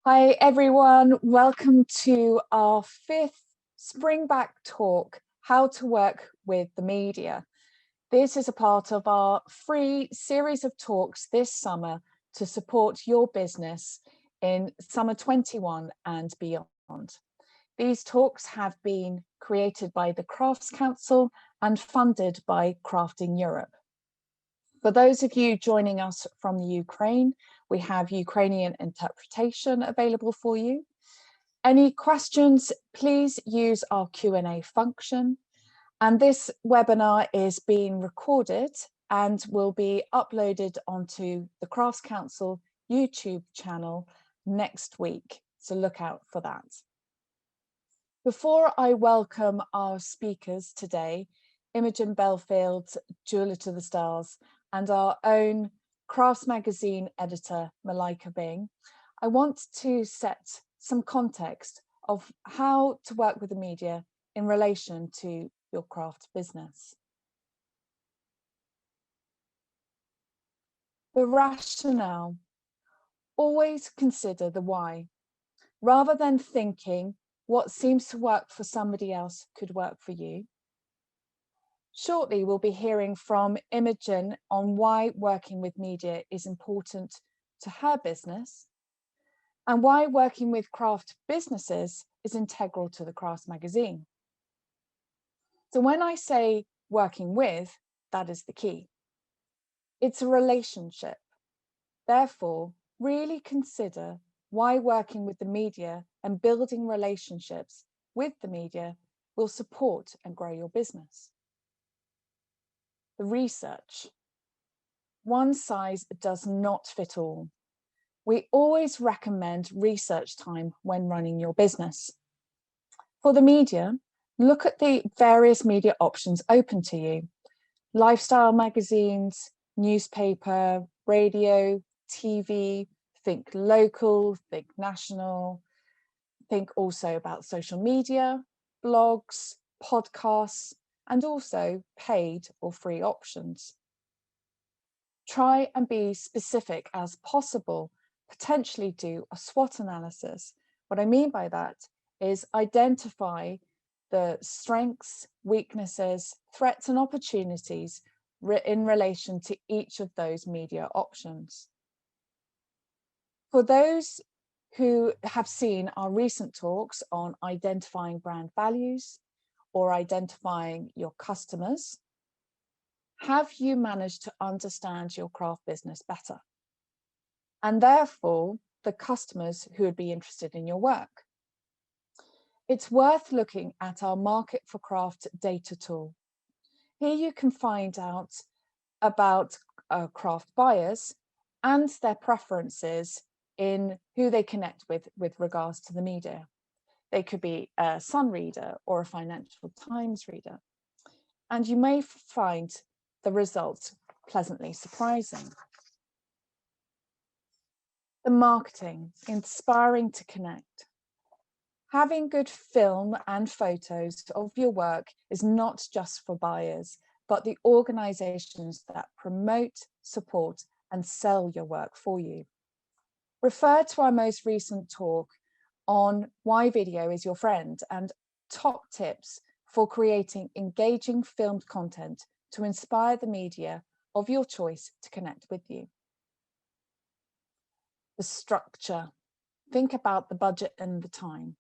Hi everyone, welcome to our fifth Springback talk, How to Work with the Media. This is a part of our free series of talks this summer to support your business in summer 21 and beyond. These talks have been created by the Crafts Council and funded by Crafting Europe. For those of you joining us from the Ukraine, we have Ukrainian interpretation available for you. Any questions, please use our Q&A function. And this webinar is being recorded and will be uploaded onto the Crafts Council YouTube channel next week. So look out for that. Before I welcome our speakers today, Imogen Belfield, Jeweller to the Stars, and our own Crafts Magazine editor, Malaika Byng, I want to set some context of how to work with the media in relation to your craft business. The rationale: always consider the why. Rather than thinking what seems to work for somebody else could work for you. Shortly, we'll be hearing from Imogen on why working with media is important to her business and why working with craft businesses is integral to the Crafts magazine. So when I say working with, that is the key. It's a relationship. Therefore, really consider why working with the media and building relationships with the media will support and grow your business. The research. One size does not fit all. We always recommend research time when running your business. For the media, look at the various media options open to you. Lifestyle magazines, newspaper, radio, TV, think local, think national, think also about social media, blogs, podcasts, and also paid or free options. Try and be specific as possible, potentially do a SWOT analysis. What I mean by that is identify the strengths, weaknesses, threats and opportunities in relation to each of those media options. For those who have seen our recent talks on identifying brand values or identifying your customers, have you managed to understand your craft business better? And therefore, the customers who would be interested in your work. It's worth looking at our Market for Craft data tool. Here you can find out about craft buyers and their preferences in who they connect with regards to the media. They could be a Sun reader or a Financial Times reader. And you may find the results pleasantly surprising. The marketing, inspiring to connect. Having good film and photos of your work is not just for buyers, but the organizations that promote, support, and sell your work for you. Refer to our most recent talk on why video is your friend and top tips for creating engaging filmed content to inspire the media of your choice to connect with you. The structure. Think about the budget and the time.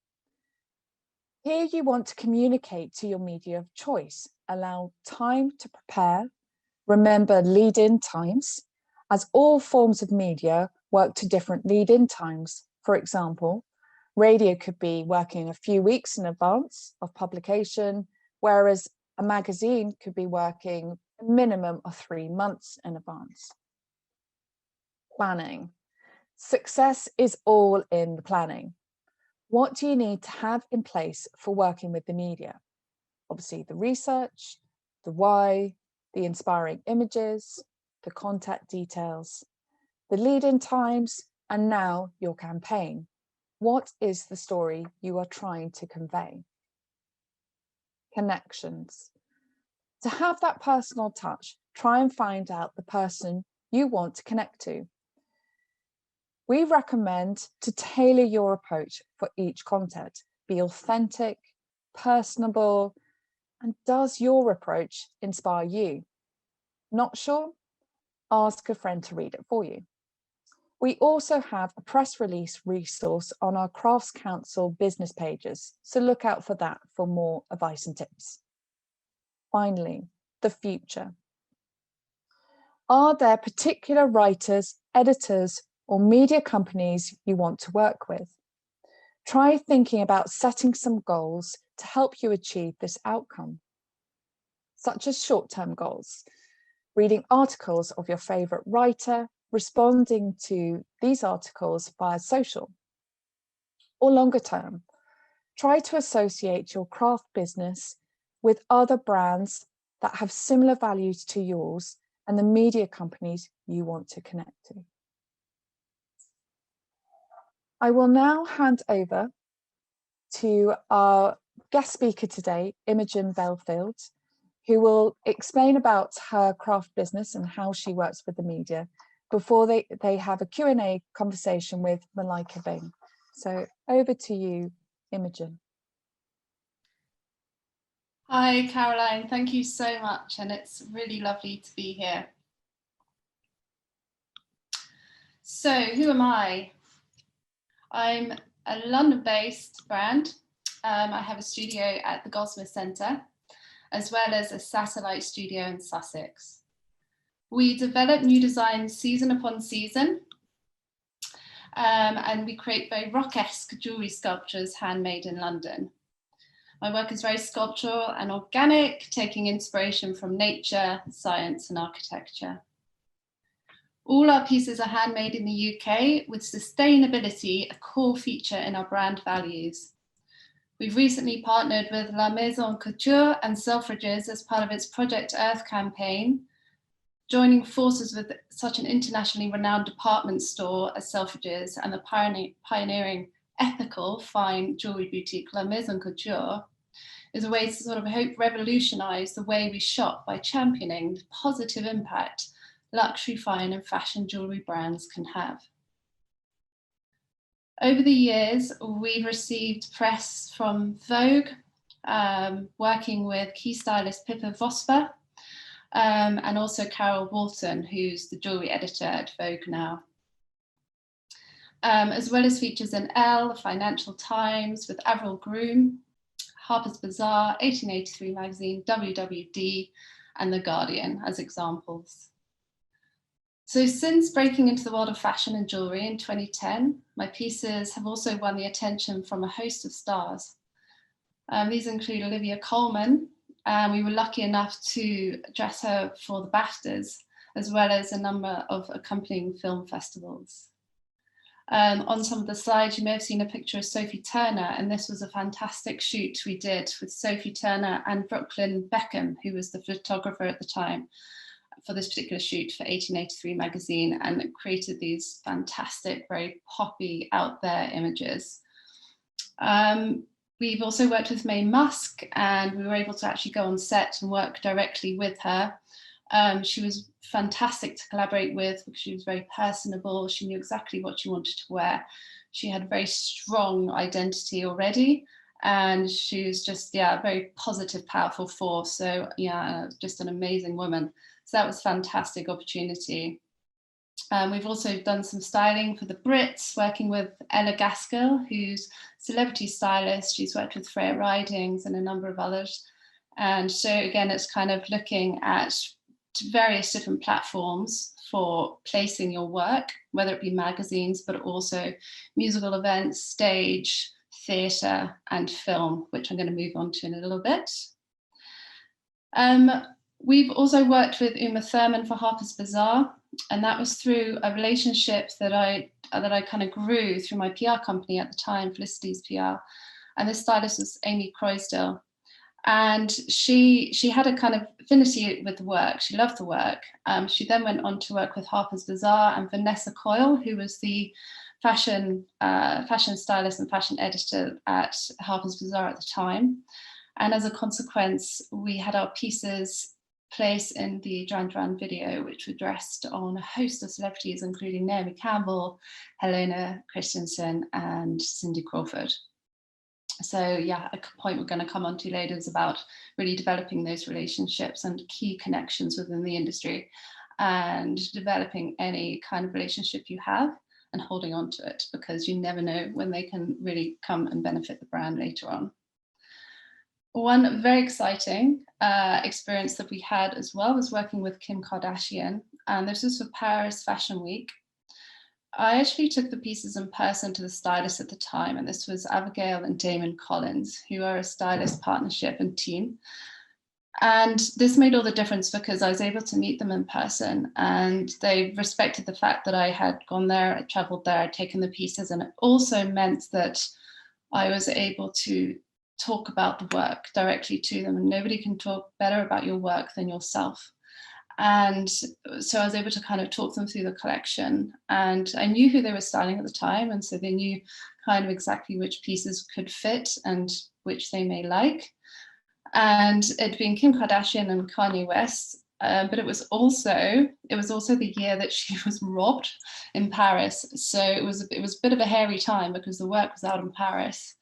Here you want to communicate to your media of choice. Allow time to prepare. Remember lead-in times, as all forms of media work to different lead-in times. For example, radio could be working a few weeks in advance of publication, whereas a magazine could be working a minimum of 3 months in advance. Planning. Success is all in the planning. What do you need to have in place for working with the media? Obviously, the research, the why, the inspiring images, the contact details, the lead-in times, and now your campaign. What is the story you are trying to convey? Connections. To have that personal touch, try and find out the person you want to connect to. We recommend to tailor your approach for each content. Be authentic, personable, and does your approach inspire you? Not sure? Ask a friend to read it for you. We also have a press release resource on our Crafts Council business pages, so look out for that for more advice and tips. Finally, the future. Are there particular writers, editors, or media companies you want to work with? Try thinking about setting some goals to help you achieve this outcome, such as short-term goals, reading articles of your favourite writer, responding to these articles via social. Or longer term, try to associate your craft business with other brands that have similar values to yours and the media companies you want to connect to. I will now hand over to our guest speaker today, Imogen Belfield, who will explain about her craft business and how she works with the media before they have a Q&A conversation with Malaika Byng. So over to you, Imogen. Hi, Caroline. Thank you so much. And it's really lovely to be here. So who am I? I'm a London-based brand. I have a studio at the Goldsmith Centre, as well as a satellite studio in Sussex. We develop new designs season upon season, and we create very rock-esque jewellery sculptures handmade in London. My work is very sculptural and organic, taking inspiration from nature, science, and architecture. All our pieces are handmade in the UK, with sustainability a core feature in our brand values. We've recently partnered with La Maison Couture and Selfridges as part of its Project Earth campaign, joining forces with such an internationally renowned department store as Selfridges and the pioneering ethical fine jewellery boutique La Maison Couture is a way to sort of hope revolutionise the way we shop by championing the positive impact luxury fine and fashion jewellery brands can have. Over the years, we've received press from Vogue, working with key stylist Pippa Vosper, and also Carol Walton, who's the jewellery editor at Vogue now. As well as features in Elle, the Financial Times, with Avril Groom, Harper's Bazaar, 1883 magazine, WWD and The Guardian as examples. So since breaking into the world of fashion and jewellery in 2010, my pieces have also won the attention from a host of stars. These include Olivia Colman, and we were lucky enough to dress her for the BAFTAs, as well as a number of accompanying film festivals. On some of the slides, you may have seen a picture of Sophie Turner, and this was a fantastic shoot we did with Sophie Turner and Brooklyn Beckham, who was the photographer at the time, for this particular shoot for 1883 magazine, and it created these fantastic, very poppy, out there images. We've also worked with Mae Musk, and we were able to actually go on set and work directly with her. She was fantastic to collaborate with because she was very personable. She knew exactly what she wanted to wear. She had a very strong identity already, and she was just, yeah, a very positive, powerful force. So yeah, just an amazing woman. So that was a fantastic opportunity. We've also done some styling for the Brits, working with Ella Gaskell, who's celebrity stylist. She's worked with Freya Ridings and a number of others. And so again, it's kind of looking at various different platforms for placing your work, whether it be magazines, but also musical events, stage, theatre and film, which I'm going to move on to in a little bit. We've also worked with Uma Thurman for Harper's Bazaar, and that was through a relationship that I kind of grew through my PR company at the time, Felicity's PR, and this stylist was Amy Croysdale. And she had a kind of affinity with the work. She loved the work. She then went on to work with Harper's Bazaar and Vanessa Coyle, who was the fashion stylist and fashion editor at Harper's Bazaar at the time. And as a consequence, we had our pieces place in the Duran Duran video, which were dressed on a host of celebrities, including Naomi Campbell, Helena Christensen, and Cindy Crawford. So yeah, a point we're going to come on to later is about really developing those relationships and key connections within the industry, and developing any kind of relationship you have and holding on to it, because you never know when they can really come and benefit the brand later on. One very exciting experience that we had as well was working with Kim Kardashian, and this was for Paris Fashion Week. I actually took the pieces in person to the stylist at the time, and this was Abigail and Damon Collins, who are a stylist partnership and team. And this made all the difference because I was able to meet them in person, and they respected the fact that I had gone there, I traveled there, I'd taken the pieces, and it also meant that I was able to talk about the work directly to them, and nobody can talk better about your work than yourself. And so I was able to kind of talk them through the collection, and I knew who they were styling at the time, and so they knew kind of exactly which pieces could fit and which they may like. And it being Kim Kardashian and Kanye West, but it was also the year that she was robbed in Paris. So it was a bit of a hairy time because the work was out in Paris.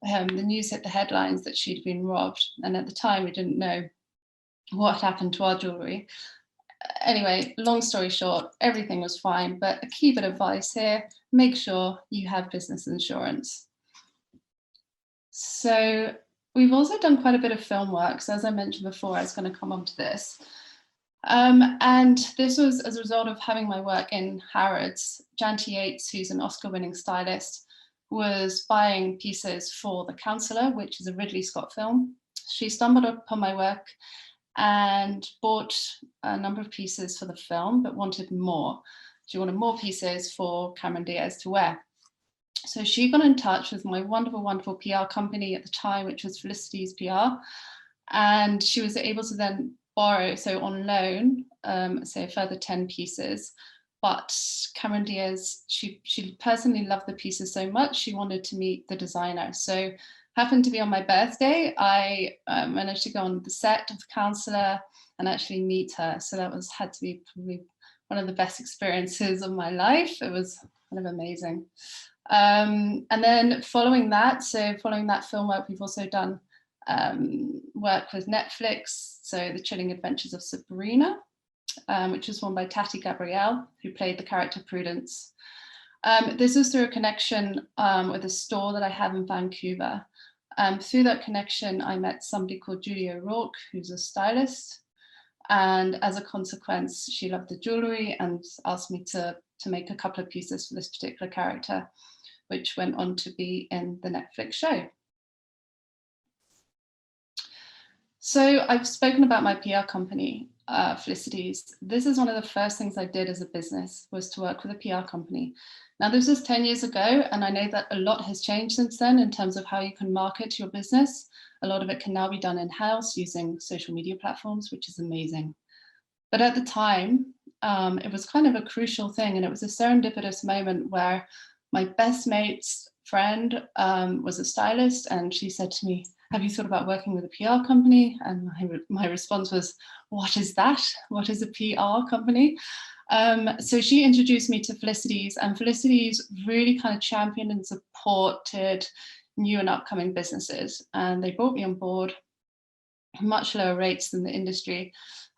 The news hit the headlines that she'd been robbed, and at the time we didn't know what happened to our jewellery. Anyway, long story short, everything was fine, but a key bit of advice here: make sure you have business insurance. So we've also done quite a bit of film work. So as I mentioned before, I was going to come on to this. And this was as a result of having my work in Harrods. Janty Yates, who's an Oscar-winning stylist, was buying pieces for The Counselor, which is a Ridley Scott film. She stumbled upon my work and bought a number of pieces for the film, but wanted more. She wanted more pieces for Cameron Diaz to wear. So she got in touch with my wonderful, wonderful PR company at the time, which was Felicity's PR. And she was able to then borrow, so on loan, say a further 10 pieces. But Cameron Diaz, she personally loved the pieces so much, she wanted to meet the designer. So happened to be on my birthday, I managed to go on the set of The Counselor and actually meet her. So that had to be probably one of the best experiences of my life. It was kind of amazing. And then following that film work, we've also done work with Netflix. So The Chilling Adventures of Sabrina, which was won by Tati Gabrielle, who played the character Prudence. This was through a connection with a store that I have in Vancouver. Through that connection, I met somebody called Judy O'Rourke, who's a stylist. And as a consequence, she loved the jewellery and asked me to make a couple of pieces for this particular character, which went on to be in the Netflix show. So I've spoken about my PR company, Felicity's. This is one of the first things I did as a business, was to work with a PR company. Now, this was 10 years ago, and I know that a lot has changed since then in terms of how you can market your business. A lot of it can now be done in-house using social media platforms, which is amazing. But at the time, it was kind of a crucial thing, and it was a serendipitous moment where my best mate's friend was a stylist, and she said to me, "Have you thought about working with a PR company?" And my response was, "What is that? What is a PR company?" So she introduced me to Felicity's, and Felicity's really kind of championed and supported new and upcoming businesses. And they brought me on board much lower rates than the industry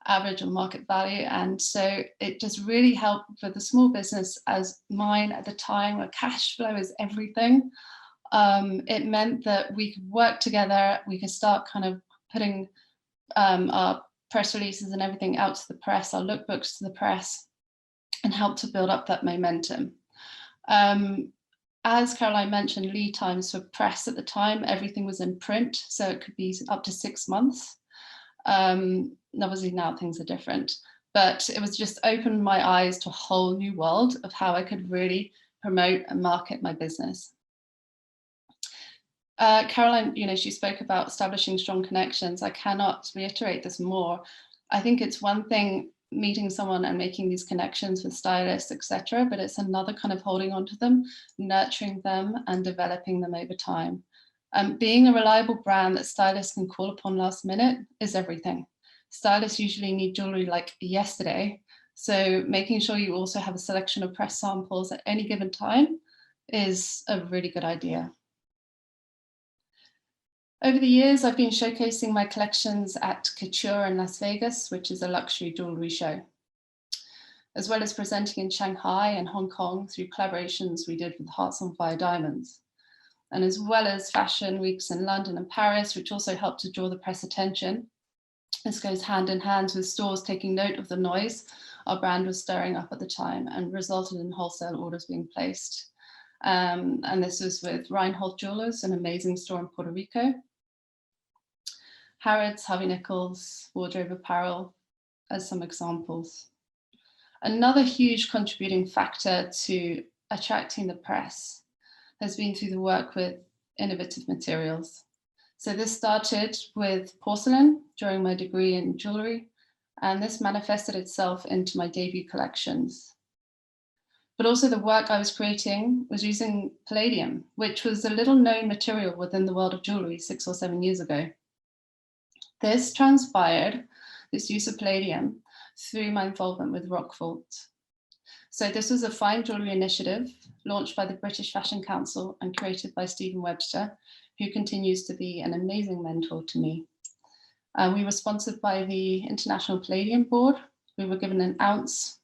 average or market value. And so it just really helped with a small business as mine at the time, where cash flow is everything. It meant that we could work together, we could start kind of putting our press releases and everything out to the press, our lookbooks to the press, and help to build up that momentum. As Caroline mentioned, lead times for press at the time, everything was in print, so it could be up to 6 months. Obviously now things are different, but it was just opened my eyes to a whole new world of how I could really promote and market my business. Caroline, she spoke about establishing strong connections. I cannot reiterate this more. I think it's one thing meeting someone and making these connections with stylists, etc., but it's another kind of holding on to them, nurturing them and developing them over time. Being a reliable brand that stylists can call upon last minute is everything. Stylists usually need jewelry like yesterday. So making sure you also have a selection of press samples at any given time is a really good idea. Over the years, I've been showcasing my collections at Couture in Las Vegas, which is a luxury jewelry show, as well as presenting in Shanghai and Hong Kong through collaborations we did with Hearts on Fire Diamonds, and as well as fashion weeks in London and Paris, which also helped to draw the press attention. This goes hand in hand with stores taking note of the noise our brand was stirring up at the time and resulted in wholesale orders being placed. And this was with Reinhold Jewelers, an amazing store in Puerto Rico, Harrods, Harvey Nichols, Wardrobe Apparel, as some examples. Another huge contributing factor to attracting the press has been through the work with innovative materials. So this started with porcelain during my degree in jewelry, and this manifested itself into my debut collections. But also the work I was creating was using Palladium, which was a little known material within the world of jewelry 6 or 7 years ago. This transpired, this use of Palladium, through my involvement with Rockvault. So this was a fine jewelry initiative launched by the British Fashion Council and created by Stephen Webster, who continues to be an amazing mentor to me. We were sponsored by the International Palladium Board. We were given an ounce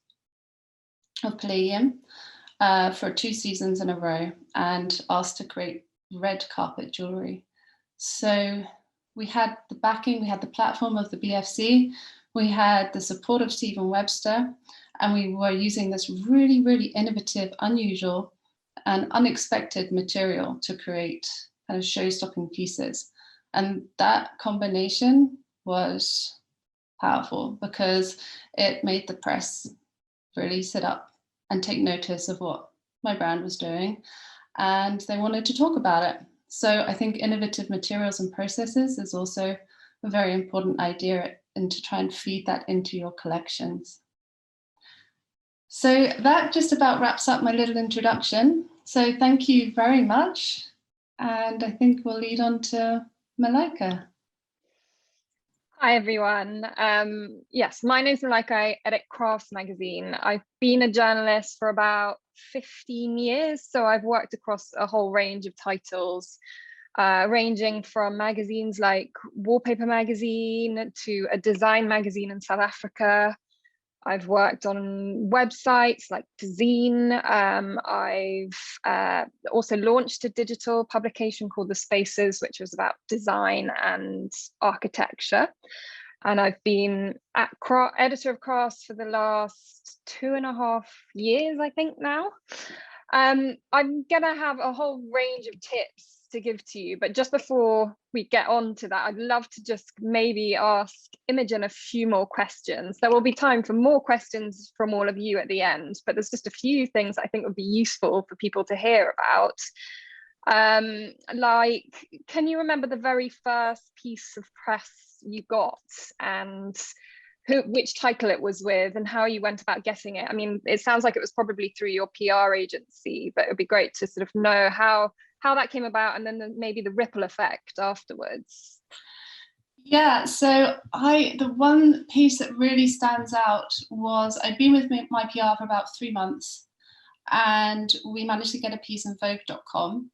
of Palladium for 2 seasons in a row and asked to create red carpet jewelry. So we had the backing, we had the platform of the BFC, we had the support of Stephen Webster, and we were using this really, really innovative, unusual, and unexpected material to create kind of show-stopping pieces. And that combination was powerful because it made the press really sit up and take notice of what my brand was doing, and they wanted to talk about it. So I think innovative materials and processes is also a very important idea, and to try and feed that into your collections. So that just about wraps up my little introduction. So thank you very much. And I think we'll lead on to Malaika. Hi, everyone. Yes, my name's Malaika. I edit Crafts magazine. I've been a journalist for about 15 years, so I've worked across a whole range of titles, ranging from magazines like Wallpaper magazine to a design magazine in South Africa. I've worked on websites like Zine. I've also launched a digital publication called The Spaces, which was about design and architecture. And I've been editor of Crafts for the last 2.5 years, I think now. I'm gonna have a whole range of tips to give to you, but just before we get on to that, I'd love to just maybe ask Imogen a few more questions. There will be time for more questions from all of you at the end, but there's just a few things I think would be useful for people to hear about. Like, can you remember the very first piece of press you got, and which title it was with, and how you went about getting it? I mean, it sounds like it was probably through your PR agency, but it would be great to sort of know how that came about, and then maybe the ripple effect afterwards. Yeah, so the one piece that really stands out was I'd been with my PR for about 3 months, and we managed to get a piece in Vogue.com,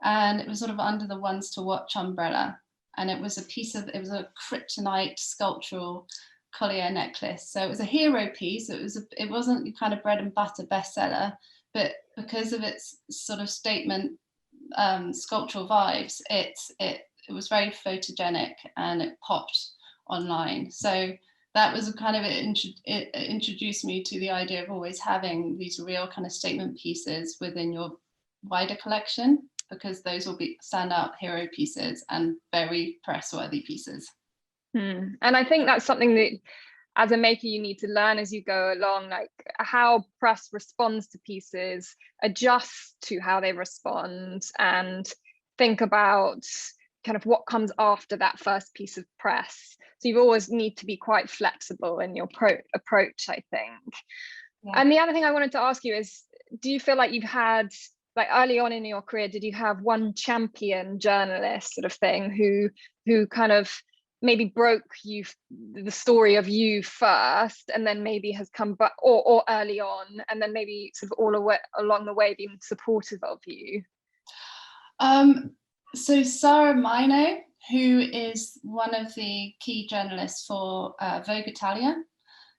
and it was sort of under the ones to watch umbrella, and it was a kryptonite sculptural collier necklace. So it was a hero piece. It wasn't the kind of bread and butter bestseller, but because of its sort of statement sculptural vibes, it was very photogenic and it popped online. So that was kind of it introduced me to the idea of always having these real kind of statement pieces within your wider collection, because those will be standout hero pieces and very press-worthy pieces. And I think that's something that as a maker you need to learn as you go along, like how press responds to pieces, adjust to how they respond, and think about kind of what comes after that first piece of press. So you always need to be quite flexible in your approach, I think. Yeah. And the other thing I wanted to ask you is, do you feel like you've had, like early on in your career, did you have one champion journalist sort of thing who kind of maybe broke you, the story of you first, and then maybe has come back, or early on, and then maybe sort of along the way been supportive of you? So Sarah Mino, who is one of the key journalists for Vogue Italia,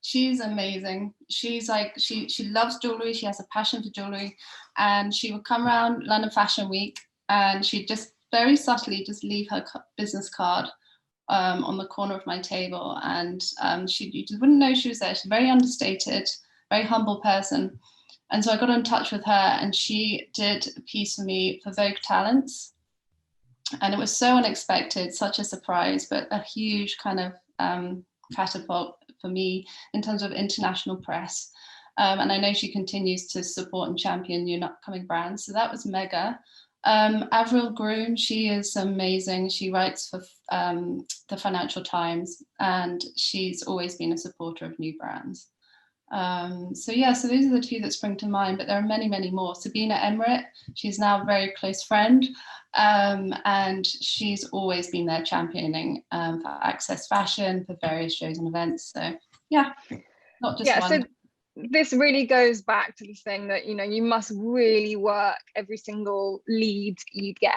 she's amazing. She's like, she loves jewelry. She has a passion for jewelry, and she would come around London Fashion Week, and she'd just very subtly just leave her business card on the corner of my table, and you just wouldn't know she was there. She's very understated, very humble person. And so I got in touch with her, and she did a piece for me for Vogue Talents. And it was so unexpected, such a surprise, but a huge kind of catapult for me in terms of international press. And I know she continues to support and champion new upcoming brands. So that was mega. Avril Groom, she is amazing. She writes for the Financial Times, and she's always been a supporter of new brands. So those are the two that spring to mind, but there are many, many more. Sabina Emmerich, she's now a very close friend, and she's always been there championing for Access Fashion, for various shows and events. So yeah, not just one. So this really goes back to the thing that, you know, you must really work every single lead you get.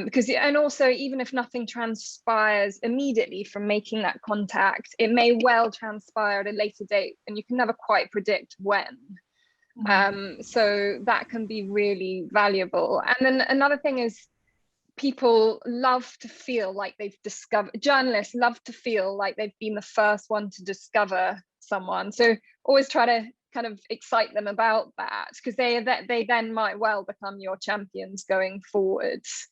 Because, and also, even if nothing transpires immediately from making that contact, it may well transpire at a later date, and you can never quite predict when. So that can be really valuable. And then another thing is, people love to feel like they've discovered, journalists love to feel like they've been the first one to discover someone. So always try to kind of excite them about that, because they then might well become your champions going forwards.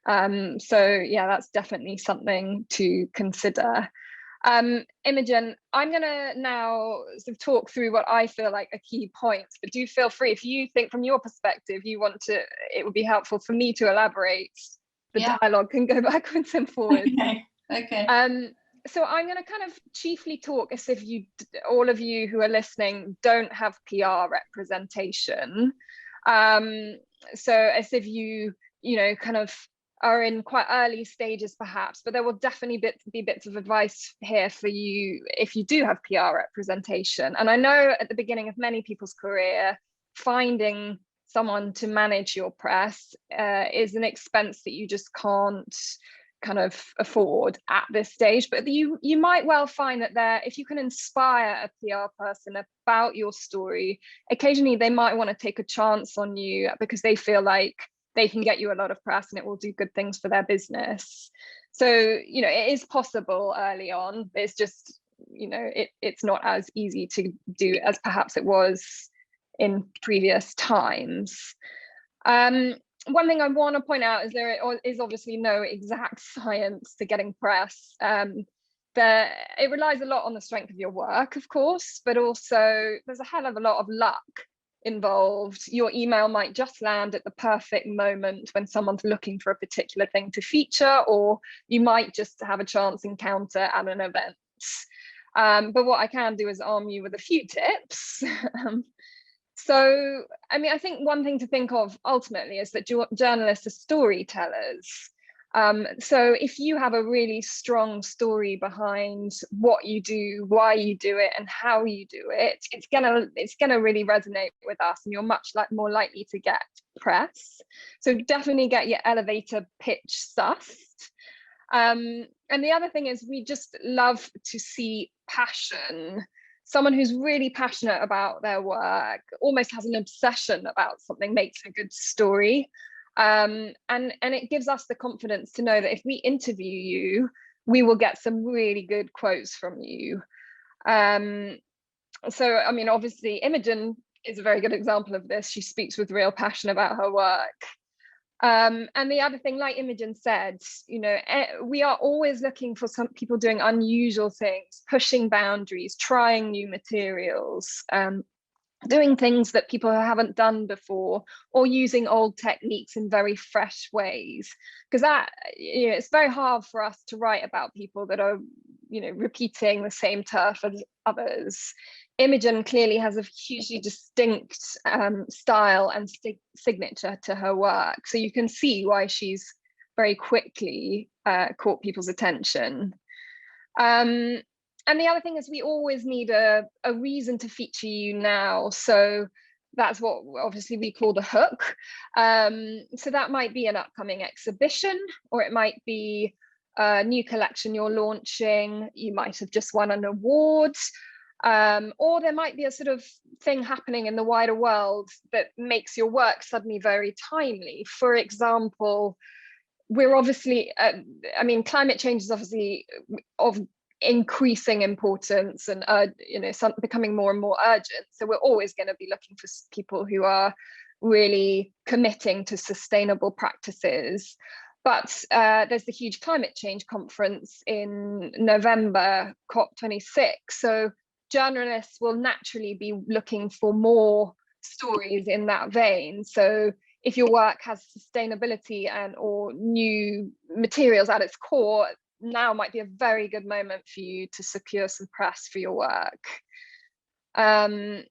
So yeah, that's definitely something to consider. Imogen, I'm gonna now sort of talk through what I feel like are key points, but do feel free, if you think from your perspective you want to, it would be helpful for me to elaborate. The dialogue can go backwards and forwards. Okay. So I'm going to kind of chiefly talk as if all of you who are listening don't have PR representation. So as if you know, kind of are in quite early stages perhaps, but there will definitely be bits of advice here for you if you do have PR representation. And I know at the beginning of many people's career, finding someone to manage your press is an expense that you just can't kind of afford at this stage, but you might well find that if you can inspire a PR person about your story, occasionally they might want to take a chance on you because they feel like they can get you a lot of press and it will do good things for their business. So, you know, it is possible early on. It's just, you know, it's not as easy to do as perhaps it was in previous times. One thing I want to point out is there is obviously no exact science to getting press. It relies a lot on the strength of your work, of course, but also there's a hell of a lot of luck involved. Your email might just land at the perfect moment when someone's looking for a particular thing to feature, or you might just have a chance encounter at an event. But what I can do is arm you with a few tips. So, I mean, I think one thing to think of ultimately is that journalists are storytellers. So if you have a really strong story behind what you do, why you do it, and how you do it, it's gonna really resonate with us, and you're much more likely to get press. So definitely get your elevator pitch sussed. And the other thing is, we just love to see passion. Someone who's really passionate about their work, almost has an obsession about something, makes a good story. And it gives us the confidence to know that if we interview you, we will get some really good quotes from you. So, I mean, obviously, Imogen is a very good example of this. She speaks with real passion about her work. And the other thing, like Imogen said, you know, we are always looking for some people doing unusual things, pushing boundaries, trying new materials, doing things that people haven't done before, or using old techniques in very fresh ways. Because that, you know, it's very hard for us to write about people that are, you know, repeating the same turf as others. Imogen clearly has a hugely distinct style and signature to her work. So you can see why she's very quickly caught people's attention. And the other thing is we always need a reason to feature you now. So that's what obviously we call the hook. So that might be an upcoming exhibition, or it might be a new collection you're launching. You might have just won an award, or there might be a sort of thing happening in the wider world that makes your work suddenly very timely. For example, we're obviously, I mean, climate change is obviously of increasing importance and becoming more and more urgent. So we're always going to be looking for people who are really committing to sustainable practices. But there's the huge climate change conference in November, COP26. So journalists will naturally be looking for more stories in that vein. So if your work has sustainability or new materials at its core, now might be a very good moment for you to secure some press for your work. But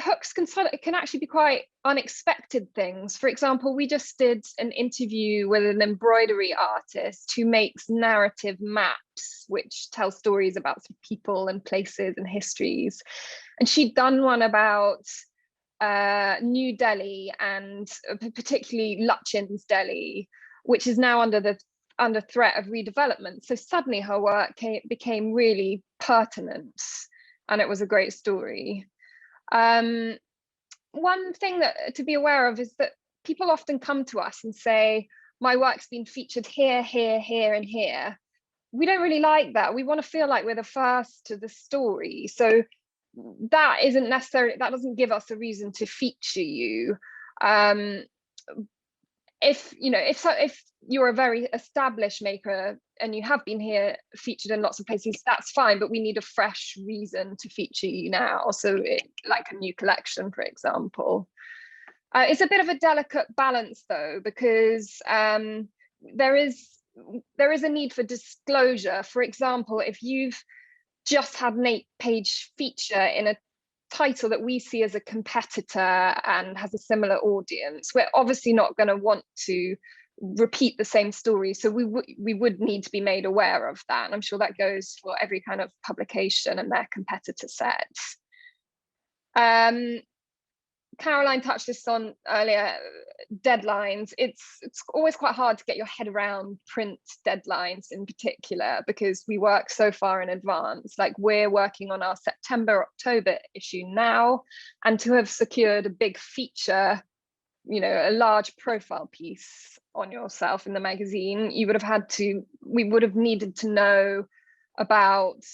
hooks can actually be quite unexpected things. For example, we just did an interview with an embroidery artist who makes narrative maps, which tell stories about people and places and histories. And she'd done one about New Delhi, and particularly Lutyens Delhi, which is now under threat of redevelopment. So suddenly her work became really pertinent, and it was a great story. One thing to be aware of is that people often come to us and say, my work's been featured here, here, here, and here. We don't really like that. We want to feel like we're the first to the story. So that doesn't give us a reason to feature you. If you're a very established maker and you have been here featured in lots of places, that's fine, but we need a fresh reason to feature you now. So like a new collection, for example. It's a bit of a delicate balance though, because there is a need for disclosure. For example, if you've just had an 8-page feature in a title that we see as a competitor and has a similar audience, we're obviously not going to want to repeat the same story. So we would need to be made aware of that. And I'm sure that goes for every kind of publication and their competitor sets. Caroline touched this on earlier, deadlines. It's always quite hard to get your head around print deadlines in particular, because we work so far in advance. Like, we're working on our September-October issue now, and to have secured a big feature, a large profile piece on yourself in the magazine, we would have needed to know about,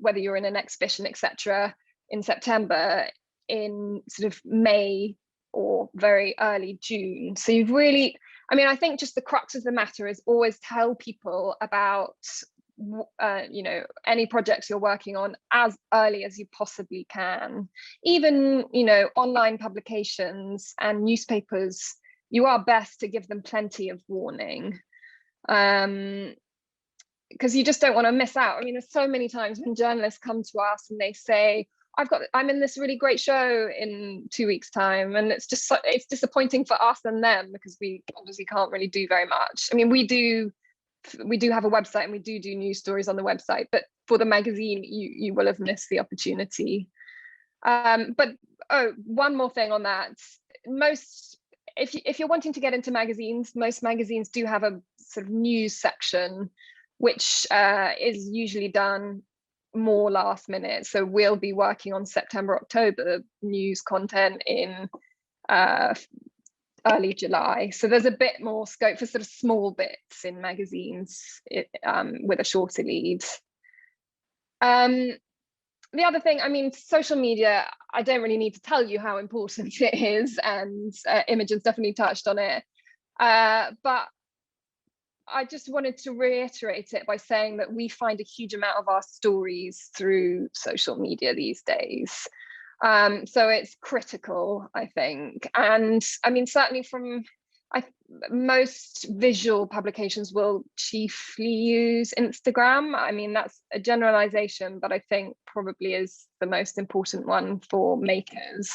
whether you're in an exhibition, etc., in September, in sort of May or very early June. So you've really, I think just the crux of the matter is always tell people about, any projects you're working on as early as you possibly can. Even, online publications and newspapers, you are best to give them plenty of warning. Because you just don't want to miss out. There's so many times when journalists come to us and they say, I'm in this really great show in 2 weeks' time, and it's disappointing for us and them, because we obviously can't really do very much. We do have a website and we do news stories on the website, but for the magazine, you will have missed the opportunity. But one more thing on that: if you're wanting to get into magazines, most magazines do have a sort of news section, which is usually done more last minute. So we'll be working on September-October news content in early July. So there's a bit more scope for sort of small bits in magazines with a shorter lead. The other thing, social media, I don't really need to tell you how important it is, and Imogen's definitely touched on it. But I just wanted to reiterate it by saying that we find a huge amount of our stories through social media these days. So it's critical, I think. And certainly from most visual publications will chiefly use Instagram. That's a generalization, but I think probably is the most important one for makers.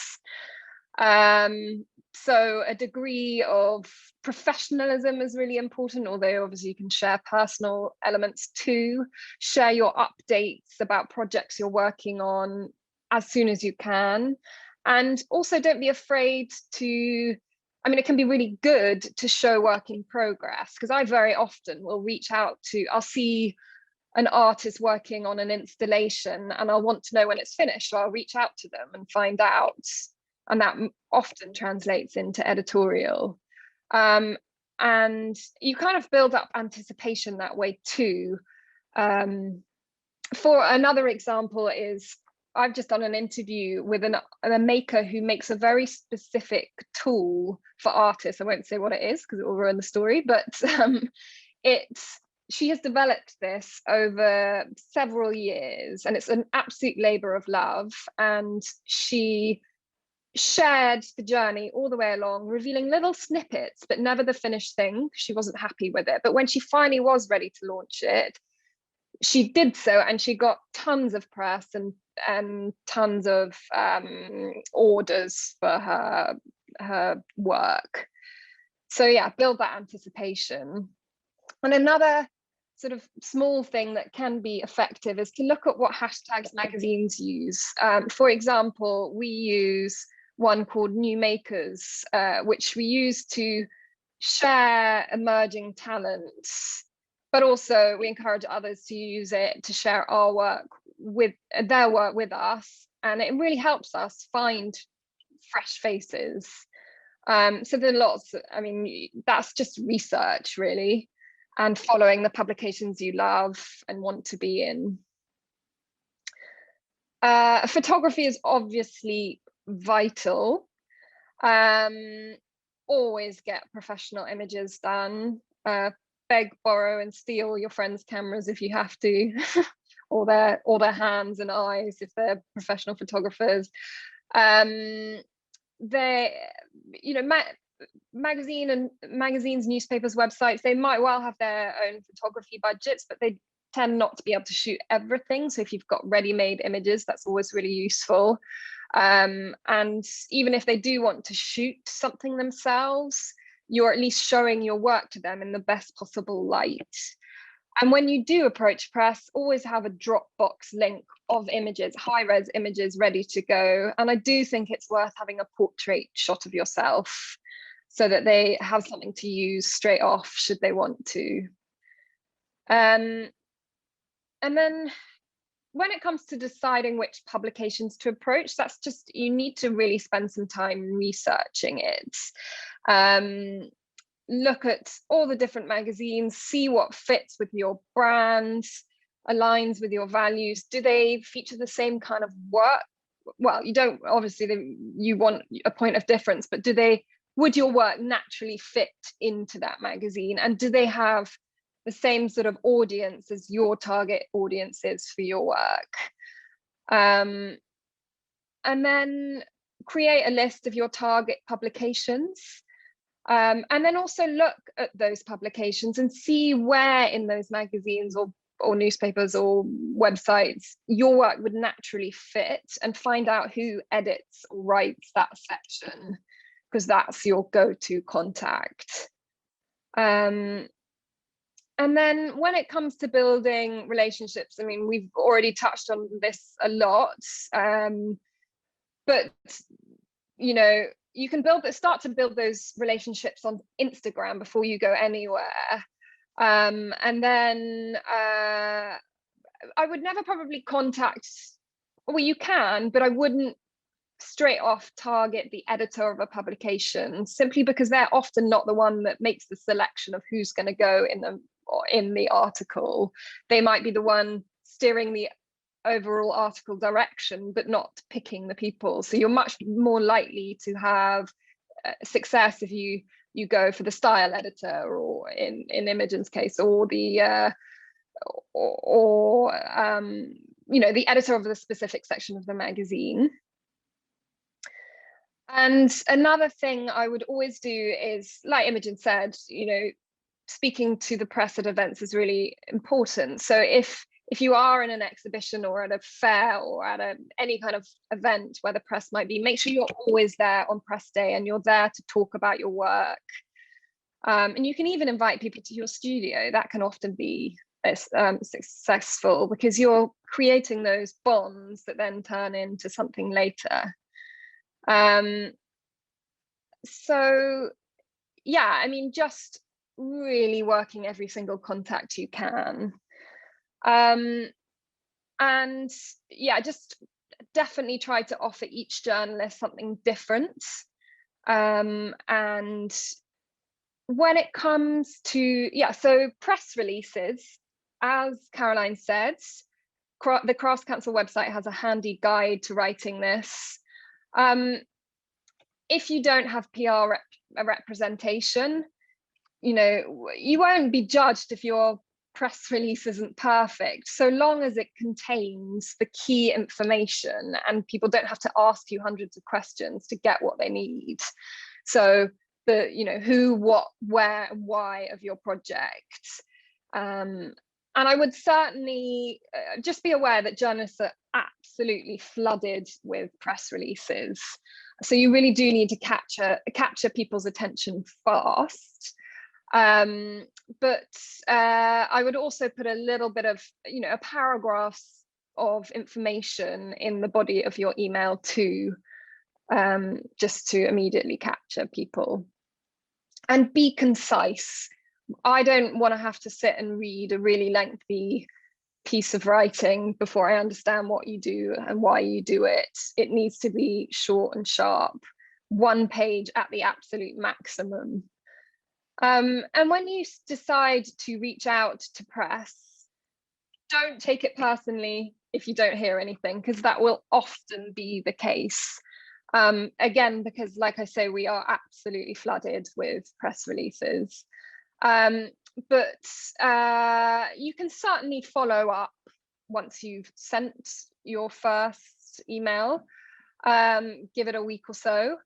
So a degree of professionalism is really important, although obviously you can share personal elements too. Share your updates about projects you're working on as soon as you can. And also don't be afraid to, I mean, it can be really good to show work in progress, because I very often will reach out to, I'll see an artist working on an installation and I'll want to know when it's finished. So I'll reach out to them and find out. And that often translates into editorial. And you kind of build up anticipation that way too. For another example is, I've just done an interview with a maker who makes a very specific tool for artists. I won't say what it is because it will ruin the story, but she has developed this over several years, and it's an absolute labor of love. And she shared the journey all the way along, revealing little snippets, but never the finished thing. She wasn't happy with it. But when she finally was ready to launch it, she did so, and she got tons of press and tons of orders for her work. So yeah, build that anticipation. And another sort of small thing that can be effective is to look at what hashtags magazines use. For example, we use one called New Makers, which we use to share emerging talents, but also we encourage others to use it to share our work with their work with us, and it really helps us find fresh faces. So there are lots, I mean, that's just research really, and following the publications you love and want to be in. Photography is obviously vital. Always get professional images done. Beg, borrow and steal your friends' cameras if you have to, or their hands and eyes if they're professional photographers. Magazines, newspapers, websites, they might well have their own photography budgets, but they tend not to be able to shoot everything. So if you've got ready-made images, that's always really useful. And even if they do want to shoot something themselves, you're at least showing your work to them in the best possible light. And when you do approach press, always have a Dropbox link of images, high-res images ready to go. And I do think it's worth having a portrait shot of yourself so that they have something to use straight off should they want to. And then when it comes to deciding which publications to approach, that's just, you need to really spend some time researching it. Look at all the different magazines, see what fits with your brand, aligns with your values. Do they feature the same kind of work? Well, you don't, obviously you want a point of difference, but would your work naturally fit into that magazine? And do they have the same sort of audience as your target audience is for your work? And then create a list of your target publications. And then also look at those publications and see where in those magazines or newspapers or websites your work would naturally fit, and find out who edits or writes that section, because that's your go-to contact. And then when it comes to building relationships, I mean, we've already touched on this a lot, but you know, you can start to build those relationships on Instagram before you go anywhere. And then I would never probably contact, well, you can, but I wouldn't straight off target the editor of a publication, simply because they're often not the one that makes the selection of who's going to go in the article. They might be the one steering the overall article direction, but not picking the people. So you're much more likely to have success if you go for the style editor, or in Imogen's case, or the you know, the editor of the specific section of the magazine. And another thing I would always do is, like Imogen said, you know, speaking to the press at events is really important. So if if you are in an exhibition or at a fair or at any kind of event where the press might be, make sure you're always there on press day and you're there to talk about your work. And you can even invite people to your studio. That can often be successful because you're creating those bonds that then turn into something later. So yeah, I mean, just really working every single contact you can. And yeah, just definitely try to offer each journalist something different. And when it comes to, so press releases, as Caroline said, the Crafts Council website has a handy guide to writing this. If you don't have PR representation, you won't be judged if your press release isn't perfect, so long as it contains the key information and people don't have to ask you hundreds of questions to get what they need. So the who, what, where, and why of your project. And I would certainly just be aware that journalists are absolutely flooded with press releases, so you really do need to capture people's attention fast. But I would also put a little bit of, a paragraph of information in the body of your email too, just to immediately capture people. And be concise. I don't want to have to sit and read a really lengthy piece of writing before I understand what you do and why you do it. It needs to be short and sharp, 1 page at the absolute maximum. And when you decide to reach out to press, don't take it personally if you don't hear anything, because that will often be the case. Again, because like I say, we are absolutely flooded with press releases. But you can certainly follow up once you've sent your first email, give it a week or so.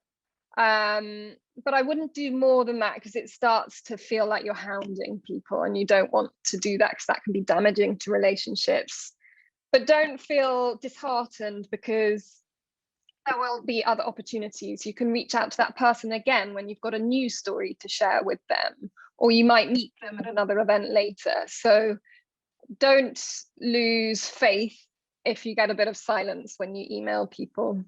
But I wouldn't do more than that, because it starts to feel like you're hounding people, and you don't want to do that because that can be damaging to relationships. But don't feel disheartened, because there will be other opportunities. You can reach out to that person again when you've got a new story to share with them, or you might meet them at another event later. So don't lose faith if you get a bit of silence when you email people.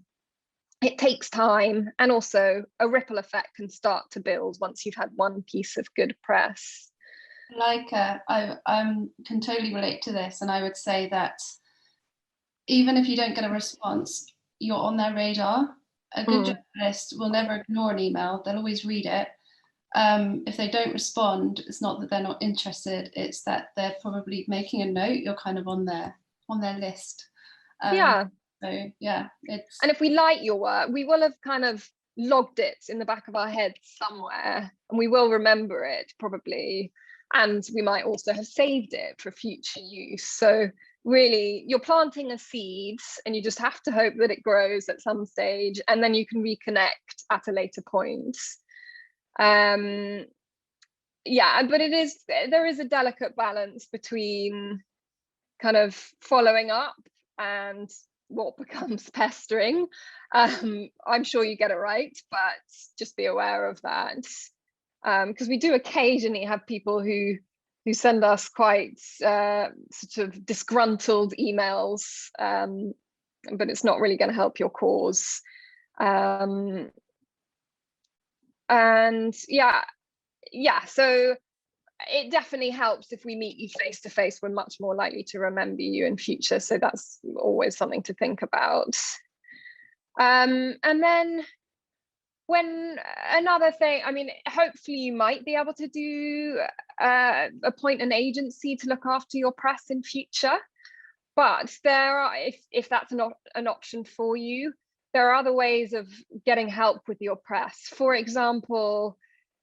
It takes time, and also a ripple effect can start to build once you've had one piece of good press. Malaika, I can totally relate to this, and I would say that even if you don't get a response, you're on their radar. A good journalist will never ignore an email, they'll always read it. If they don't respond, it's not that they're not interested, it's that they're probably making a note, you're kind of on their list. So yeah, and if we like your work, we will have kind of logged it in the back of our heads somewhere, and we will remember it probably, and we might also have saved it for future use. So really, you're planting a seed, and you just have to hope that it grows at some stage, and then you can reconnect at a later point. Yeah, but there is a delicate balance between kind of following up and what becomes pestering. I'm sure you get it right, but just be aware of that, because we do occasionally have people who send us quite sort of disgruntled emails, but it's not really going to help your cause. And yeah, so it definitely helps if we meet you face to face. We're much more likely to remember you in future, so that's always something to think about. And then another thing, I mean, hopefully you might be able to do appoint an agency to look after your press in future, but there are, if that's an option for you, there are other ways of getting help with your press. For example,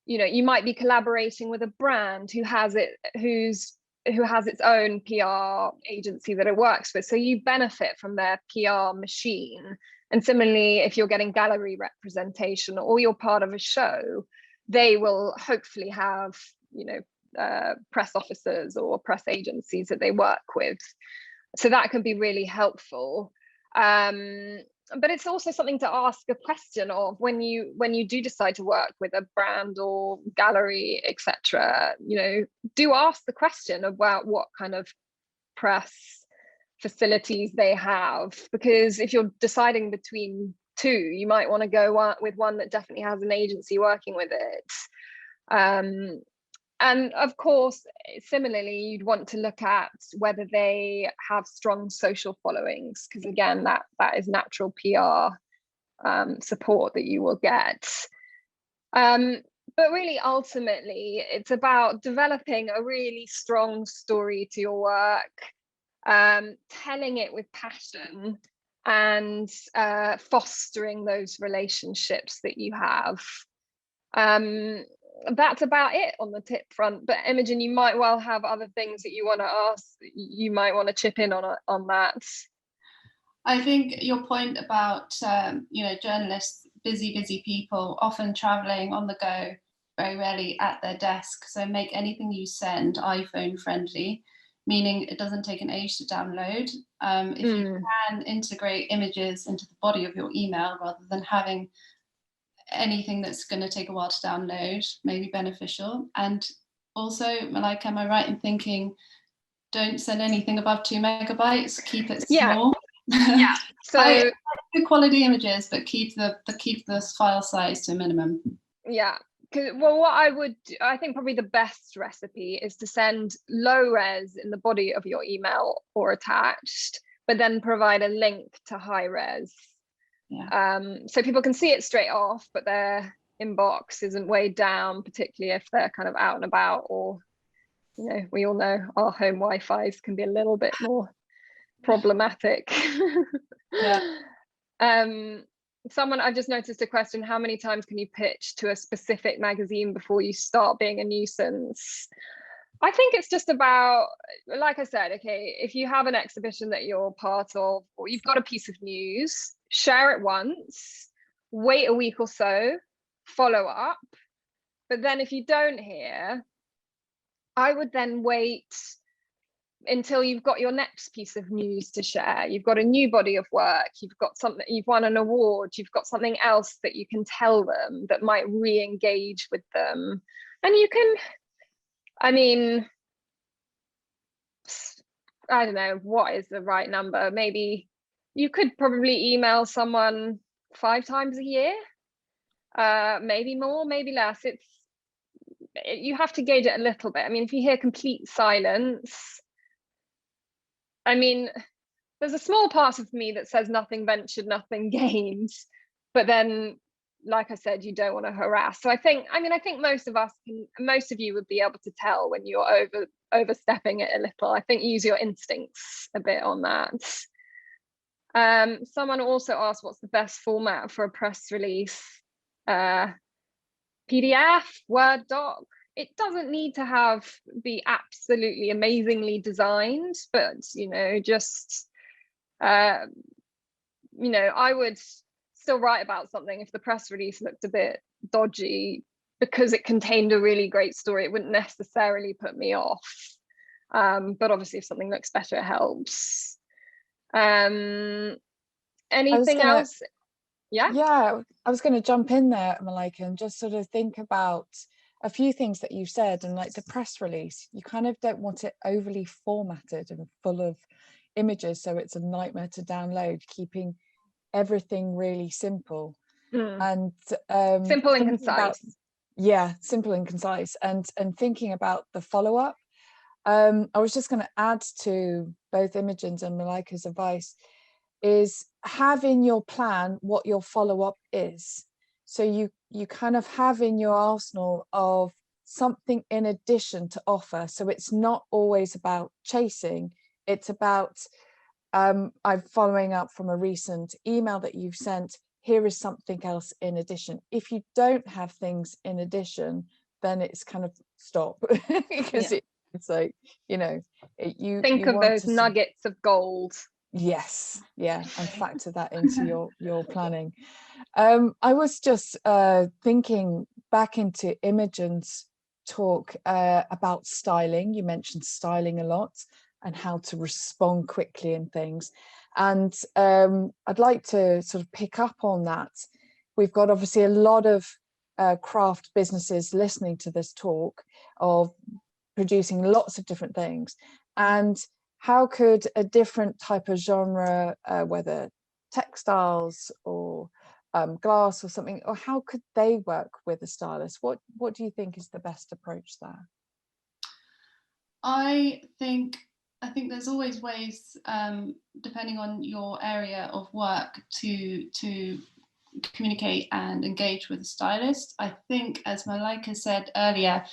you might be collaborating with a brand who has its own PR agency that it works with, so you benefit from their PR machine. And similarly, if you're getting gallery representation or you're part of a show, they will hopefully have press officers or press agencies that they work with. So that can be really helpful. But it's also something to ask a question of when you do decide to work with a brand or gallery, etc. Do ask the question about what kind of press facilities they have, because if you're deciding between two, you might want to go with one that definitely has an agency working with it. And of course, similarly, you'd want to look at whether they have strong social followings, because again, that is natural PR support that you will get. But really, ultimately, it's about developing a really strong story to your work, telling it with passion, and fostering those relationships that you have. That's about it on the tip front. But Imogen, you might well have other things that you want to ask. You might want to chip in on that. I think your point about journalists, busy people, often traveling on the go, very rarely at their desk. So make anything you send iPhone friendly, meaning it doesn't take an age to download. If you can integrate images into the body of your email rather than having anything that's going to take a while to download, may be beneficial. And also, Malaika, am I right in thinking don't send anything above 2 megabytes, keep it small? Yeah. So good quality images, but keep the file size to a minimum. Yeah. Well, what I think probably the best recipe is to send low res in the body of your email or attached, but then provide a link to high res. Yeah. So people can see it straight off, but their inbox isn't weighed down, particularly if they're kind of out and about, or we all know our home Wi-Fi's can be a little bit more problematic. Yeah. Someone, I've just noticed a question: how many times can you pitch to a specific magazine before you start being a nuisance? I think it's just about, like I said, okay, if you have an exhibition that you're part of, or you've got a piece of news, share it once, wait a week or so, follow up. But then if you don't hear, I would then wait until you've got your next piece of news to share. You've got a new body of work, you've got something, you've won an award, you've got something else that you can tell them that might re-engage with them. And you can, I don't know what is the right number. Maybe you could probably email someone 5 times a year, maybe more, maybe less. You have to gauge it a little bit. If you hear complete silence, there's a small part of me that says nothing ventured, nothing gained, but then, like I said, you don't want to harass. So I think most of you would be able to tell when you're overstepping it a little. I think use your instincts a bit on that. Someone also asked, what's the best format for a press release? PDF, Word doc. It doesn't need to be absolutely amazingly designed, but I would still write about something if the press release looked a bit dodgy because it contained a really great story. It wouldn't necessarily put me off, but obviously if something looks better, it helps. Anything else? Yeah, I was going to jump in there, Malaika, and just sort of think about a few things that you said. And like the press release, you kind of don't want it overly formatted and full of images, so it's a nightmare to download, keeping everything really simple. And simple and concise. Simple and concise. And thinking about the follow-up, I was just going to add to both Imogen's and Malaika's advice, is have in your plan what your follow-up is. So you kind of have in your arsenal of something in addition to offer. So it's not always about chasing, it's about I'm following up from a recent email that you've sent, here is something else in addition. If you don't have things in addition, then it's kind of stop, because it's like, you think of those nuggets of gold. Yes, and factor that into your planning. I was just thinking back into Imogen's talk about styling. You mentioned styling a lot and how to respond quickly and things. And I'd like to sort of pick up on that. We've got obviously a lot of craft businesses listening to this talk of producing lots of different things. And how could a different type of genre, whether textiles or glass or something, or how could they work with a stylist? What do you think is the best approach there? I think there's always ways, depending on your area of work, to communicate and engage with a stylist. I think, as Malaika said earlier,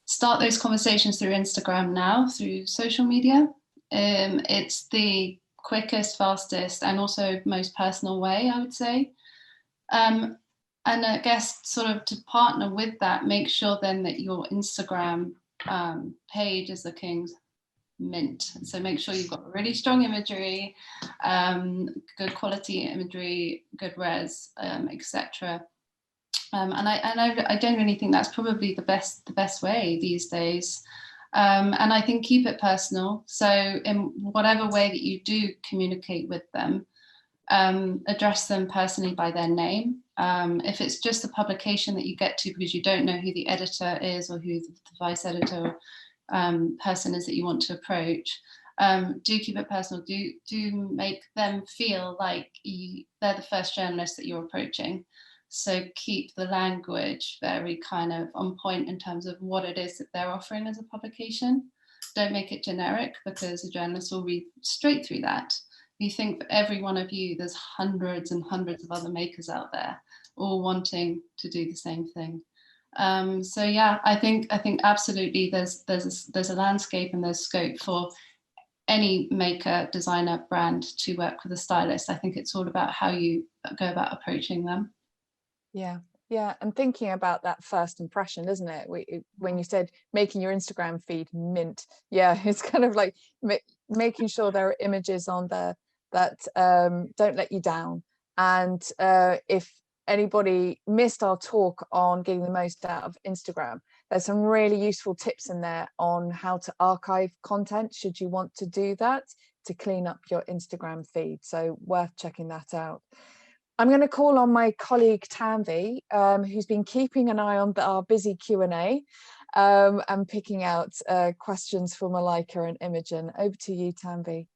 start those conversations through Instagram now, through social media. It's the quickest, fastest, and also most personal way, I would say. And I guess sort of to partner with that, make sure then that your Instagram page is looking mint. So make sure you've got really strong imagery, good quality imagery, good res, etc. And I genuinely think that's probably the best way these days. And I think keep it personal. So in whatever way that you do communicate with them, address them personally by their name. If it's just a publication that you get to because you don't know who the editor is or who the vice editor person is that you want to approach, do keep it personal. Do make them feel like they're the first journalist that you're approaching. So keep the language very kind of on point in terms of what it is that they're offering as a publication. Don't make it generic, because a journalist will read straight through that. You think for every one of you, there's hundreds and hundreds of other makers out there, all wanting to do the same thing. So yeah, I think absolutely there's a landscape and there's scope for any maker, designer, brand to work with a stylist. I think it's all about how you go about approaching them. Yeah, and thinking about that first impression, isn't it? When you said making your Instagram feed mint, yeah, it's kind of like making sure there are images on there that don't let you down. And if anybody missed our talk on getting the most out of Instagram, there's some really useful tips in there on how to archive content should you want to do that, to clean up your Instagram feed. So worth checking that out. I'm going to call on my colleague Tanvi, who's been keeping an eye on our busy Q&A and picking out questions for Malaika and Imogen. Over to you, Tanvi.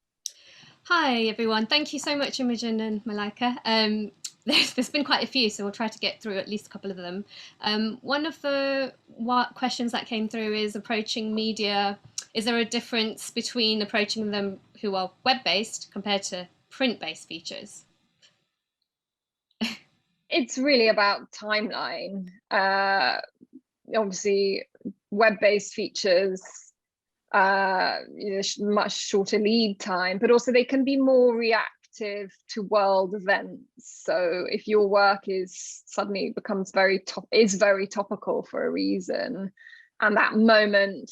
Hi, everyone. Thank you so much, Imogen and Malaika. There's been quite a few, so we'll try to get through at least a couple of them. One of the questions that came through is approaching media. Is there a difference between approaching them who are web-based compared to print-based features? It's really about timeline. Obviously, web-based features, much shorter lead time, but also they can be more reactive to world events. So if your work suddenly becomes very topical for a reason, and that moment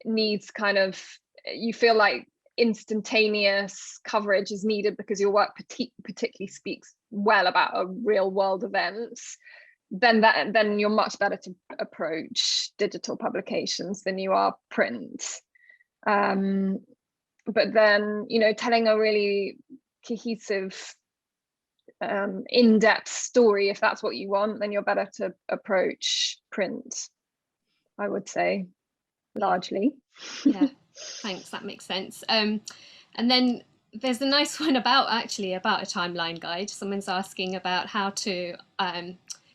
needs kind of, you feel like instantaneous coverage is needed because your work particularly speaks well about a real world event, then you're much better to approach digital publications than you are print. But then, telling a really cohesive, in-depth story, if that's what you want, then you're better to approach print, I would say, largely. Yeah, thanks, that makes sense. And then there's a nice one about a timeline guide. Someone's asking about how to,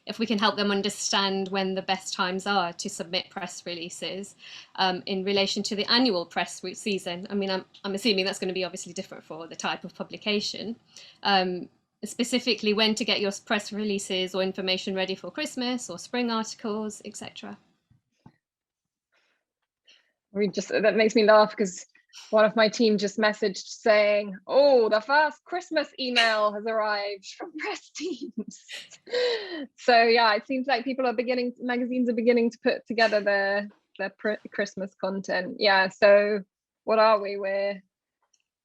if we can help them understand when the best times are to submit press releases in relation to the annual press season. I mean, I'm assuming that's going to be obviously different for the type of publication. Specifically, when to get your press releases or information ready for Christmas or spring articles, etc. That makes me laugh because one of my team just messaged saying, "Oh, the first Christmas email has arrived from press teams." So yeah, it seems like magazines are beginning to put together their Christmas content. Yeah, so what are we? We're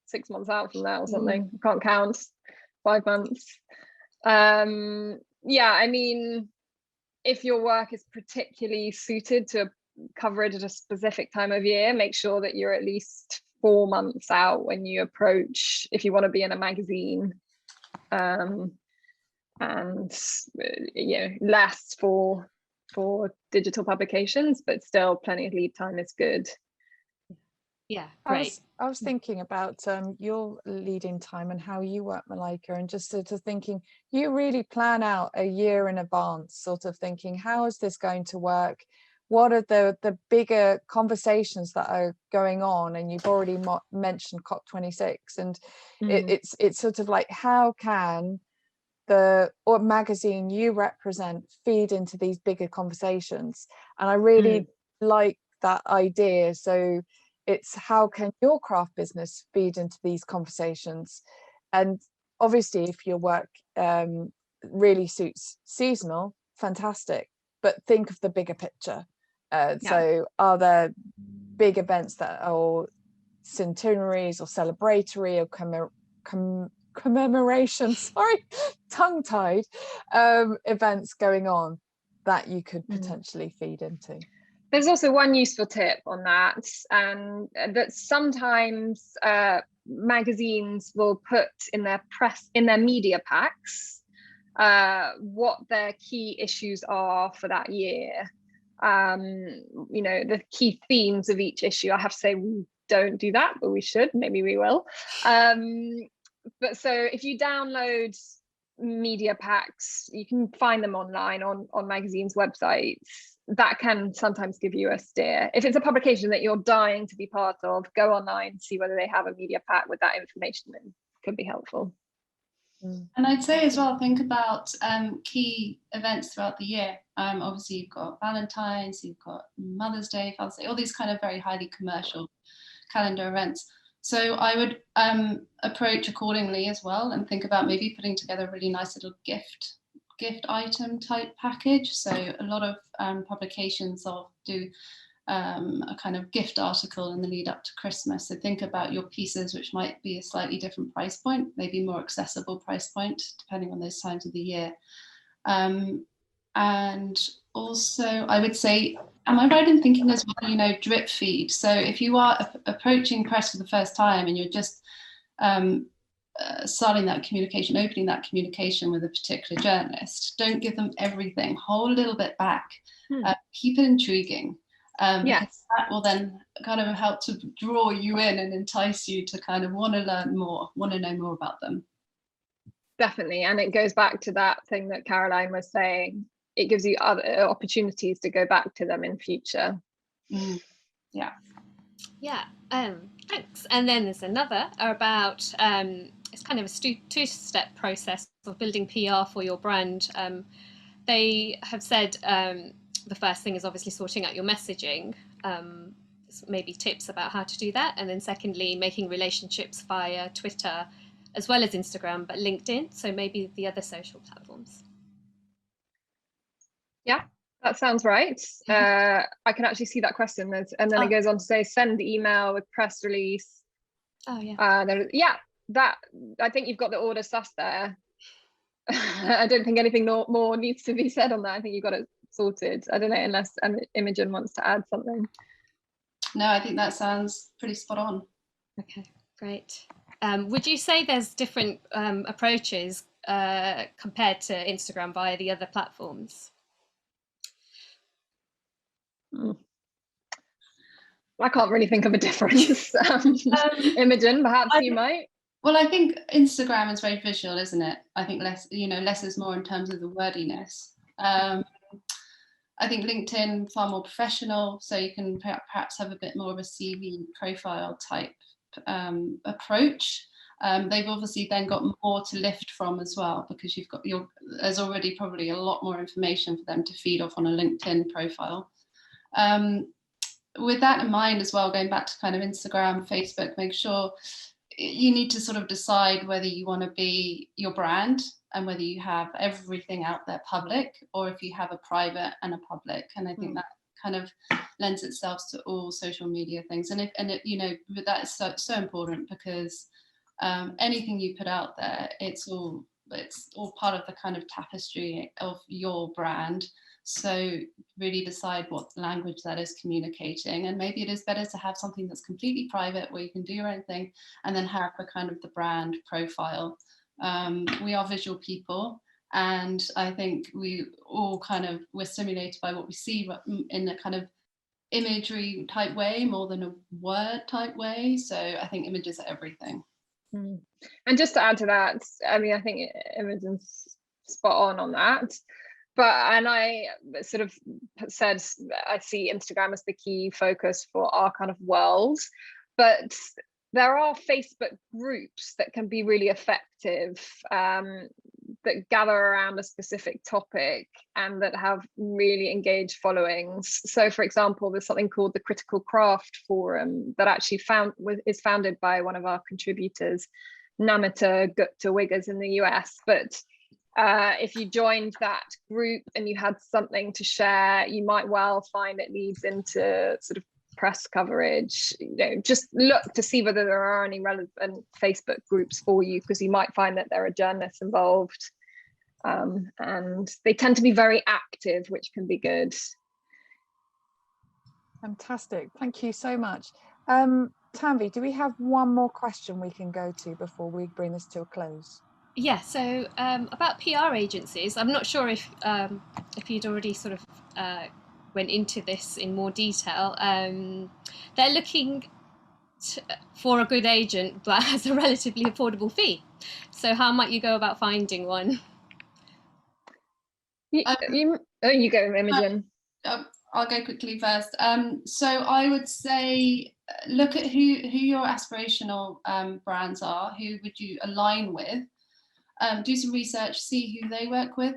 6 months out from that or something. I can't count. 5 months. Yeah, I mean, if your work is particularly suited to a cover it at a specific time of year. Make sure that you're at least 4 months out when you approach, if you want to be in a magazine, and less for digital publications, but still plenty of lead time is good. Yeah, great. I was thinking about your lead-in time and how you work, Malaika, and just sort of thinking, you really plan out a year in advance, sort of thinking, how is this going to work? What are the bigger conversations that are going on? And you've already mentioned COP26, and it's sort of like, how can the magazine you represent feed into these bigger conversations? And I really like that idea. So it's, how can your craft business feed into these conversations? And obviously, if your work really suits seasonal, fantastic, but think of the bigger picture. So are there big events that are centenaries or celebratory or commemoration, sorry, tongue-tied, events going on that you could potentially feed into? There's also one useful tip on that, and that sometimes magazines will put in their media packs what their key issues are for that year. The key themes of each issue. I have to say, we don't do that, but we should. Maybe we will. But so if you download media packs, you can find them online on magazines' websites. That can sometimes give you a steer. If it's a publication that you're dying to be part of, go online, see whether they have a media pack with that information, and could be helpful. And I'd say as well, think about key events throughout the year. Obviously, you've got Valentine's, you've got Mother's Day, Father's Day, all these kind of very highly commercial calendar events. So I would approach accordingly as well, and think about maybe putting together a really nice little gift item type package. So a lot of publications do a kind of gift article in the lead up to Christmas. So think about your pieces, which might be a slightly different price point, maybe more accessible price point, depending on those times of the year. And also, I would say, am I right in thinking as well, drip feed? So if you are approaching press for the first time and you're just starting that communication, opening that communication with a particular journalist, don't give them everything. Hold a little bit back. Keep it intriguing. Yes, that will then kind of help to draw you in and entice you to kind of want to learn more, want to know more about them. Definitely, and it goes back to that thing that Caroline was saying. It gives you other opportunities to go back to them in future. Yeah. Thanks. And then there's another about it's kind of a two-step process of building PR for your brand. They have said the first thing is obviously sorting out your messaging, maybe tips about how to do that, and then secondly, making relationships via Twitter as well as Instagram, but LinkedIn, so maybe the other social platforms. Yeah, that sounds right. I can actually see that question, and then it goes on to say send email with press release. Oh yeah. That I think you've got the order sus there. I don't think anything more needs to be said on that. I think you've got it sorted. I don't know, unless Imogen wants to add something. No, I think that sounds pretty spot on. Okay, great. Would you say there's different approaches compared to Instagram via the other platforms? I can't really think of a difference. Imogen, perhaps you might. Well, I think Instagram is very visual, isn't it? I think less is more in terms of the wordiness. I think LinkedIn far more professional, so you can perhaps have a bit more of a CV profile type approach. They've obviously then got more to lift from as well, because there's already probably a lot more information for them to feed off on a LinkedIn profile. With that in mind as well, going back to kind of Instagram, Facebook, make sure you need to sort of decide whether you want to be your brand and whether you have everything out there public, or if you have a private and a public. And I think that kind of lends itself to all social media things. And that is so important, because anything you put out there, it's all part of the kind of tapestry of your brand. So really decide what language that is communicating, and maybe it is better to have something that's completely private where you can do your own thing, and then have a kind of the brand profile. We are visual people, and I think we all we're stimulated by what we see in a kind of imagery type way more than a word type way. So I think images are everything. And just to add to that, I mean, I think Imogen's spot on that. And I sort of said, I see Instagram as the key focus for our kind of world, but there are Facebook groups that can be really effective, that gather around a specific topic and that have really engaged followings. So for example, there's something called the Critical Craft Forum that actually is founded by one of our contributors, Namita Gupta-Wiggers in the US. But if you joined that group and you had something to share, you might well find it leads into sort of press coverage. Just look to see whether there are any relevant Facebook groups for you, because you might find that there are journalists involved, and they tend to be very active, which can be good. Fantastic, thank you so much. Tanvi, do we have one more question we can go to before we bring this to a close? Yeah, so about PR agencies, I'm not sure if you'd already sort of went into this in more detail. They're looking for a good agent that has a relatively affordable fee. So how might you go about finding one? You go, Imogen. I'll go quickly first. So I would say look at who your aspirational brands are. Who would you align with? Do some research, see who they work with.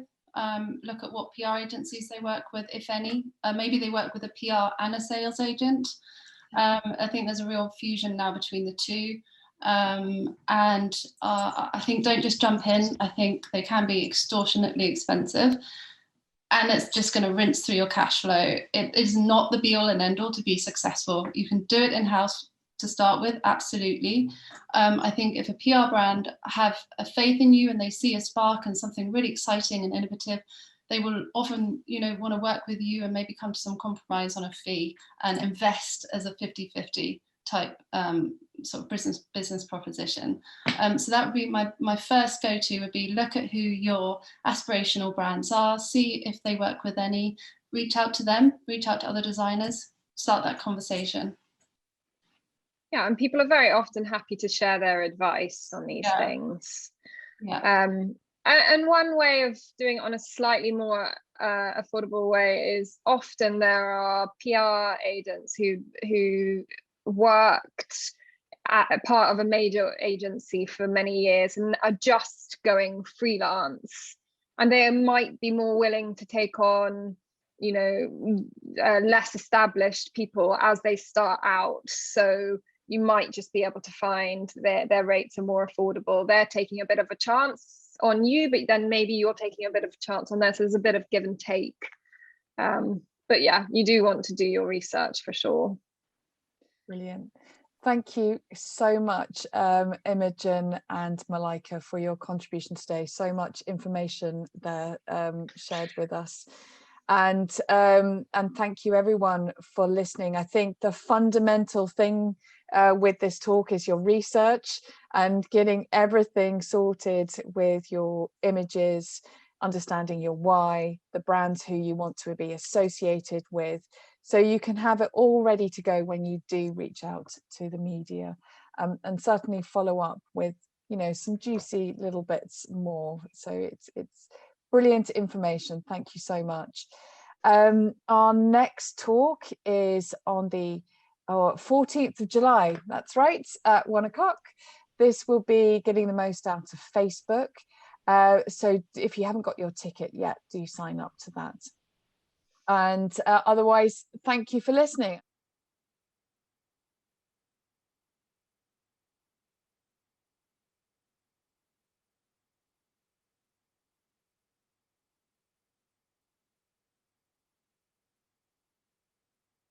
Look at what PR agencies they work with, if any. Maybe they work with a PR and a sales agent. I think there's a real fusion now between the two. And I think don't just jump in. I think they can be extortionately expensive. And it's just going to rinse through your cash flow. It is not the be all and end all to be successful. You can do it in-house to start with, absolutely. I think if a PR brand have a faith in you and they see a spark and something really exciting and innovative, they will often, want to work with you and maybe come to some compromise on a fee and invest as a 50-50 type sort of business proposition. So that would be my first go-to would be look at who your aspirational brands are, see if they work with any, reach out to them, reach out to other designers, start that conversation. Yeah, and people are very often happy to share their advice on these things. Yeah. And one way of doing it on a slightly more affordable way is often there are PR agents who worked at part of a major agency for many years and are just going freelance, and they might be more willing to take on less established people as they start out. So you might just be able to find their rates are more affordable. They're taking a bit of a chance on you, but then maybe you're taking a bit of a chance on them. So there's a bit of give and take. But yeah, you do want to do your research for sure. Brilliant. Thank you so much, Imogen and Malaika, for your contribution today. So much information there shared with us. And thank you everyone for listening. I think the fundamental thing with this talk is your research and getting everything sorted with your images, understanding your why, the brands who you want to be associated with, so you can have it all ready to go when you do reach out to the media, and certainly follow up with some juicy little bits more. So it's brilliant information. Thank you so much. Our next talk is on the 14th of July. That's right, at 1 o'clock. This will be getting the most out of Facebook. So if you haven't got your ticket yet, do sign up to that. And otherwise, thank you for listening.